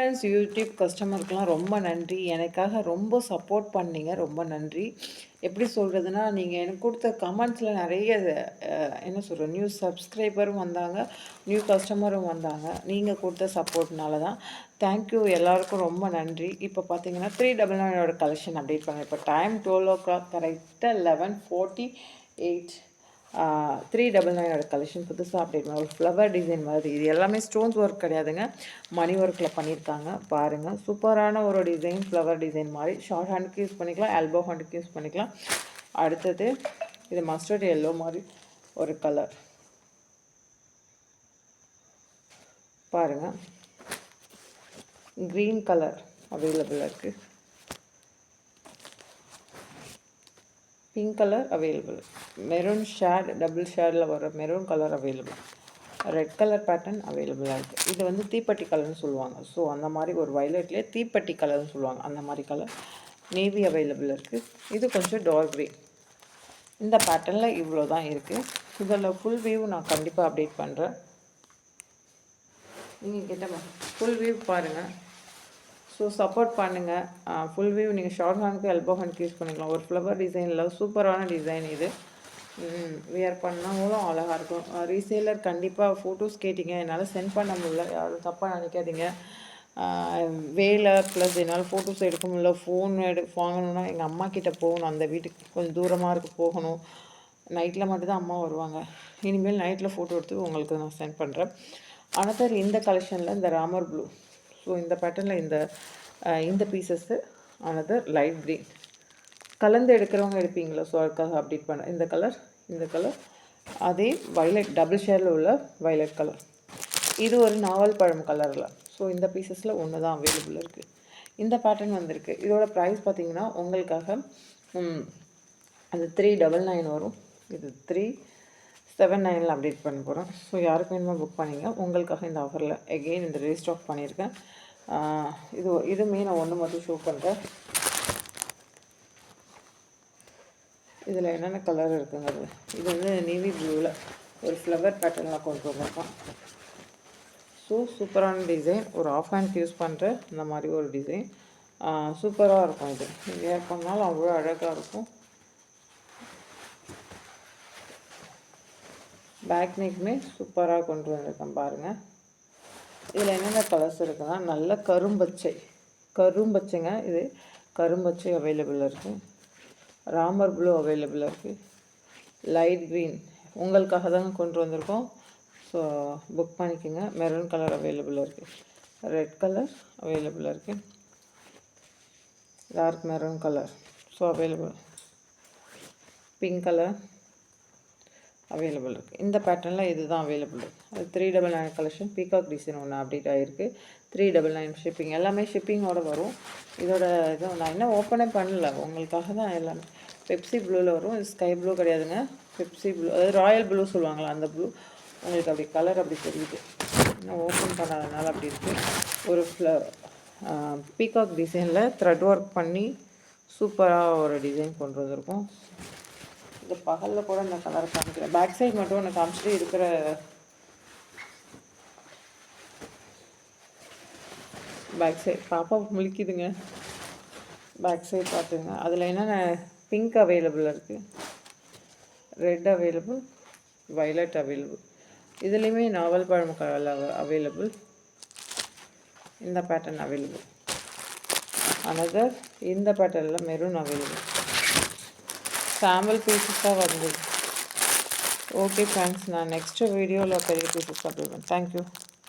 Friends, YouTube கஸ்டமருக்கெலாம் ரொம்ப நன்றி. எனக்காக ரொம்ப சப்போர்ட் பண்ணீங்க. ரொம்ப நன்றி. எப்படி சொல்கிறதுனா, நீங்கள் எனக்கு கொடுத்த கமெண்ட்ஸில் நிறைய என்ன சொல்கிறது, நியூ சப்ஸ்கிரைபரும் வந்தாங்க, நியூ கஸ்டமரும் வந்தாங்க. நீங்கள் கொடுத்த சப்போர்ட்னால தான். தேங்க்யூ எல்லாருக்கும் ரொம்ப நன்றி. இப்போ பார்த்தீங்கன்னா 399 கலெக்ஷன் அப்டேட் பண்ணேன். இப்போ டைம் 12 கரெக்டாக 11:48. 399 கலெக்ஷன் புதுசாக அப்டேட் பண்ண ஒரு ஃப்ளவர் டிசைன் மாதிரி. இது எல்லாமே ஸ்டோன்ஸ் ஒர்க் கிடையாதுங்க, மணி ஒர்க்கில் பண்ணியிருக்காங்க. பாருங்கள், சூப்பரான ஒரு டிசைன், ஃப்ளவர் டிசைன் மாதிரி. ஷார்ட் ஹேண்டுக்கு யூஸ் பண்ணிக்கலாம், எல்போ ஹேண்டுக்கு யூஸ் பண்ணிக்கலாம். அடுத்தது இது மஸ்டர்ட் எல்லோ மாதிரி ஒரு கலர். பாருங்கள், க்ரீன் கலர் அவைலபிளாக இருக்குது, pink colour available, maroon shade double ஷேடில் வர maroon colour available, red colour pattern அவைலபிளாக இருக்குது. இது வந்து தீப்பெட்டி கலர்னு சொல்லுவாங்க. ஸோ அந்த மாதிரி ஒரு வயலட்லேயே தீப்பெட்டி கலர்னு சொல்லுவாங்க, அந்த மாதிரி கலர். நேவி அவைலபிள் இருக்குது. இது கொஞ்சம் டார்க் க்ரே. இந்த பேட்டர்னில் இவ்வளோ தான் இருக்குது. இதில் ஃபுல் வியூ நான் கண்டிப்பாக அப்டேட் பண்ணுறேன். நீங்கள் கிட்ட ஃபுல் வியூ பாருங்கள். ஸோ சப்போர்ட் பண்ணுங்கள். ஃபுல் வியூ நீங்கள் ஷார்ட் ஹேண்டுக்கு எல்போ ஹேண்டுக்கு யூஸ் பண்ணிக்கலாம். ஒரு ஃப்ளவர் டிசைனில் சூப்பரான டிசைன் இது. வியர் பண்ணாலும் அழகாக இருக்கும். ரீசேலர் கண்டிப்பாக ஃபோட்டோஸ் கேட்டிங்க, என்னால் சென்ட் பண்ண முடியல, யாரும் தப்பாக நினைக்காதீங்க. வேலை ப்ளஸ் என்னால் ஃபோட்டோஸ் எடுக்க முடியல. ஃபோன் வாங்கணுன்னா எங்கள் அம்மா கிட்டே போகணும், அந்த வீட்டுக்கு கொஞ்சம் தூரமாக இருக்குது, போகணும். நைட்டில் மட்டும்தான் அம்மா வருவாங்க. இனிமேல் நைட்டில் ஃபோட்டோ எடுத்து உங்களுக்கு நான் சென்ட் பண்ணுறேன். அனதர் இந்த கலெக்ஷனில் இந்த ராமர் ப்ளூ. ஸோ இந்த பேட்டர்னில் இந்த பீசஸ்ஸு அனதர் லைட் க்ரீன். கலந்து எடுக்கிறவங்க எடுப்பீங்களா, ஸோ அதுக்காக அப்டேட் பண்ண இந்த கலர் அதே வயலட் டபுள் ஷேரில் உள்ள வயலட் கலர். இது ஒரு நாவல் பழம் கலரில். ஸோ இந்த பீசஸில் ஒன்று தான் அவைலபிள் இருக்குது. இந்த பேட்டர்ன் வந்திருக்கு. இதோட ப்ரைஸ் பார்த்திங்கன்னா உங்களுக்காக அது 399 வரும். இது 379 அப்டேட் பண்ண போகிறேன். ஸோ யாருக்கு வேணுமோ புக் பண்ணிங்க. உங்களுக்காக இந்த ஆஃபரில் எகெயின் இந்த ரீஸ்டாக் பண்ணியிருக்கேன். இதுவுமே நான் ஒன்று மட்டும் ஷோ பண்ணுறேன். இதில் என்னென்ன கலர் இருக்குங்கிறது. இது வந்து நேவி ப்ளூவில் ஒரு ஃப்ளவர் பேட்டர்னில் கொண்டு வந்திருக்கோம். ஸோ சூப்பரான டிசைன். ஒரு ஆஃப் ஹேண்ட் யூஸ் பண்ணுற இந்த மாதிரி ஒரு டிசைன் சூப்பராக இருக்கும். இது வேர் பண்ணாலும் அவ்வளோ அழகாக இருக்கும். பேக் நெக்குமே சூப்பராக கொண்டு வந்திருக்கேன் பாருங்கள். இதில் என்னென்ன கலர்ஸ் இருக்குன்னா, நல்ல கரும்பச்சைங்க. இது கரும்பச்சை அவைலபிளாக இருக்குது. ராமர் ப்ளூ அவைலபிளாக இருக்குது. லைட் க்ரீன் உங்களுக்காக தாங்க கொண்டு வந்திருக்கோம். ஸோ புக் பண்ணிக்கோங்க. மெரூன் கலர் அவைலபிளாக இருக்குது. ரெட் கலர் அவைலபிளாக இருக்குது. Dark maroon colour so available. Pink colour available இருக்குது. இந்த பேட்டர்னில் இது தான் அவைலபிள் இருக்குது. அது 399 கலெக்ஷன். பீகாக் டிசைன் ஒன்று அப்டேட் ஆகிருக்கு. 399 ஷிப்பிங். எல்லாமே ஷிப்பிங்கோடு வரும். இதோட இது நான் இன்னும் ஓப்பனே பண்ணல, உங்களுக்காக தான் எல்லாமே. பெப்சி ப்ளூவில் வரும். இது ஸ்கை ப்ளூ கிடையாதுங்க, பெப்சி ப்ளூ, அதாவது ராயல் ப்ளூ சொல்லுவாங்களா அந்த ப்ளூ. உங்களுக்கு அப்படி கலர் அப்படி தெரியுது. இன்னும் ஓப்பன் பண்ணாதனால அப்படி இருக்குது. ஒரு பீகாக் டிசைனில் த்ரெட் ஒர்க் பண்ணி சூப்பராக ஒரு டிசைன் கொண்டு வந்திருக்கோம். இந்த பகலில் கூட இந்த கலர் காமிக்கிறேன். பேக் சைட் மட்டும் ஒன்று காமிச்சிட்டு இருக்கிற பேக் சைட் பாப்பா முழிக்குதுங்க. பேக் சைட் பார்த்துங்க. அதில் என்னென்ன பிங்க் அவைலபிள் இருக்குது, ரெட் அவைலபிள், வயலட் அவைலபிள். இதுலேயுமே நாவல் பழம் கலர் அவைலபிள். இந்த பேட்டர்ன் அவைலபிள். அனதர் இந்த பேட்டர்னில் மெரூன் அவைலபிள். சாம்பிள் பீசஸாக வந்து. ஓகே ஃப்ரெண்ட்ஸ், நான் நெக்ஸ்ட்டு வீடியோவில் பெரிய பீசஸ் அப்டேட் பண்ணுறேன். தேங்க்யூ.